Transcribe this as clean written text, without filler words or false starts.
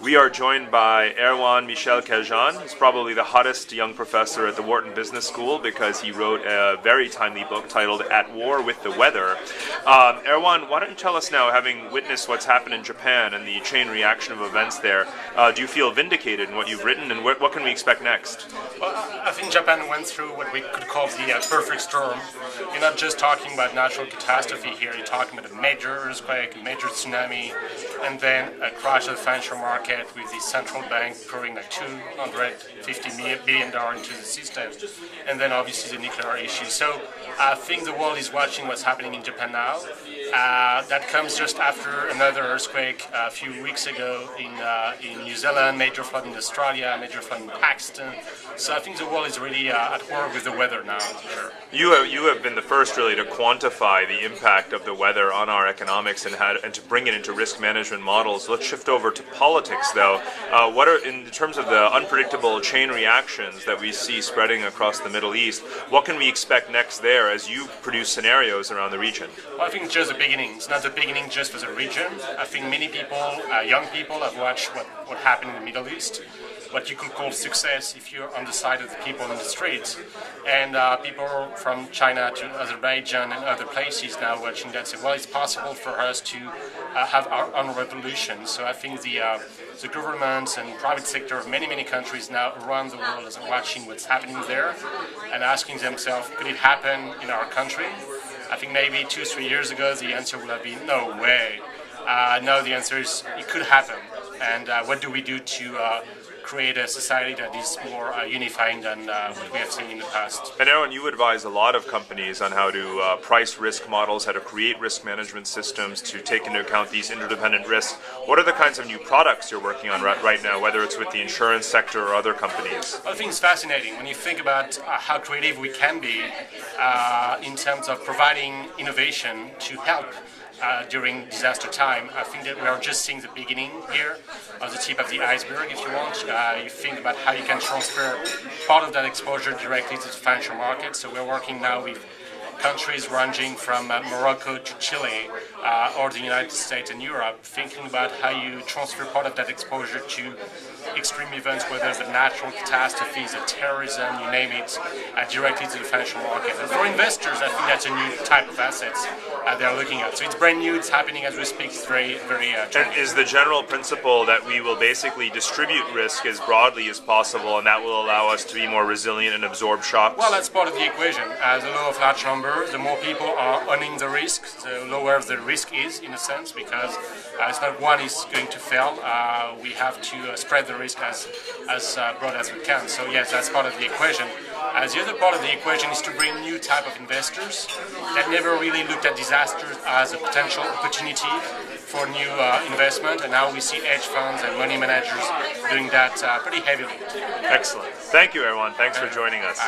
We are joined by Erwann Michel-Kerjan. He's probably the hottest young professor at the Wharton Business School because he wrote a very timely book titled At War with the Weather. Erwann, why don't you tell us now, having witnessed what's happened in Japan and the chain reaction of events there, do you feel vindicated in what you've written, and what can we expect next? Well, I think Japan went through what we could call the perfect storm. You're not just talking about natural catastrophe here, you're talking about a major earthquake, a major tsunami, and then a crash of the financial market with the central bank pouring like $250 billion into the system, and then obviously the nuclear issue. So I think the world is watching what's happening in Japan now. That comes just after another earthquake a few weeks ago in New Zealand, major flood in Australia, major flood in Pakistan. So I think the world is really at war with the weather now. Sure. You have been the first really to quantify the impact of the weather on our economics and to bring it into risk management models. Let's shift over to politics, though. What are, in terms of the unpredictable chain reactions that we see spreading across the Middle East, what can we expect next there as you produce scenarios around the region? Well, I think it's just the beginning. It's not the beginning just for the region. I think many people, young people, have watched what happened in the Middle East, what you could call success if you're on the side of the people in the streets. And people from China to Azerbaijan and other places now watching that say, well, it's possible for us to have our own revolution. So I think the governments and private sector of many countries now around the world are watching what's happening there and asking themselves, could it happen in our country? I think maybe 2-3 years ago the answer would have been no way. Now the answer is it could happen. And what do we do to create a society that is more unifying than what we have seen in the past? And Erwann, you advise a lot of companies on how to price risk models, how to create risk management systems to take into account these interdependent risks. What are the kinds of new products you're working on right now, whether it's with the insurance sector or other companies? I think it's fascinating when you think about how creative we can be in terms of providing innovation to help during disaster time. I think that we are just seeing the beginning here, of the tip of the iceberg, if you want. You think about how you can transfer part of that exposure directly to the financial market. So we're working now with countries ranging from Morocco to Chile or the United States and Europe, thinking about how you transfer part of that exposure to extreme events, whether it's the natural catastrophes, the terrorism, you name it, directly to the financial market. And for investors, I think that's a new type of assets they're looking at. So it's brand new, it's happening as we speak, it's very And is the general principle that we will basically distribute risk as broadly as possible, and that will allow us to be more resilient and absorb shocks? Well, that's part of the equation. The law of large numbers, the more people are owning the risk, the lower the risk is, in a sense, because it's not one is going to fail. We have to spread the risk as broad as we can. So yes, that's part of the equation. The other part of the equation is to bring new type of investors that never really looked at disasters as a potential opportunity for new investment, and now we see hedge funds and money managers doing that pretty heavily. Excellent. Thank you, everyone. Thanks for joining us.